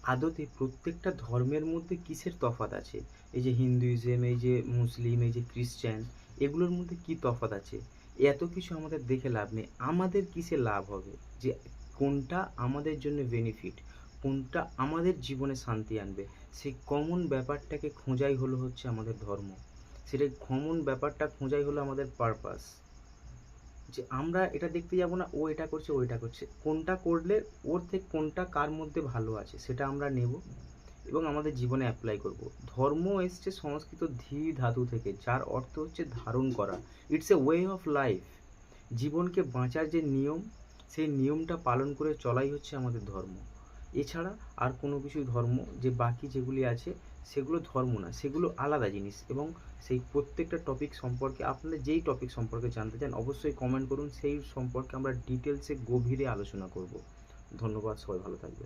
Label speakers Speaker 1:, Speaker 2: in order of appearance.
Speaker 1: আদতে প্রত্যেকটা ধর্মের মধ্যে কিসের তফাৎ আছে? এই যে হিন্দুইজম, এই যে মুসলিম, এই যে খ্রিস্টান, এগুলোর মধ্যে কি তফাৎ আছে? এত কিছু আমাদের দেখে লাভ নেই। আমাদের কিসে লাভ হবে? যে কোনটা আমাদের জন্য বেনিফিট, কোনটা আমাদের জীবনে শান্তি আনবে, সেই কমন ব্যাপারটাকে খোঁজাই হলো হচ্ছে আমাদের ধর্ম। সেটা কমন ব্যাপারটা খোঁজাই হলো আমাদের পারপাস। যে আমরা এটা দেখতে যাব না ও এটা করছে ও এটা করছে, কোনটা করলে ওর থেকে কোনটা কার মধ্যে ভালো আছে সেটা আমরা নেব এবং আমাদের জীবনে অ্যাপ্লাই করব। ধর্ম এসছে সংস্কৃত ধী ধাতু থেকে, যার অর্থ হচ্ছে ধারণ করা। It's a way of life. জীবনকে বাঁচার যে নিয়ম, সেই নিয়মটা পালন করে চলাই হচ্ছে আমাদের ধর্ম। এছাড়া আর কোনো কিছুই ধর্ম, যে বাকি যেগুলি আছে সেগুলো ধর্ম না, সেগুলো আলাদা জিনিস। এবং সেই প্রত্যেকটা টপিক সম্পর্কে আপনারা যেই টপিক সম্পর্কে জানতে চান অবশ্যই কমেন্ট করুন, সেই সম্পর্কে আমরা ডিটেলসে গভীরে আলোচনা করব। ধন্যবাদ, সবাই ভালো থাকবে।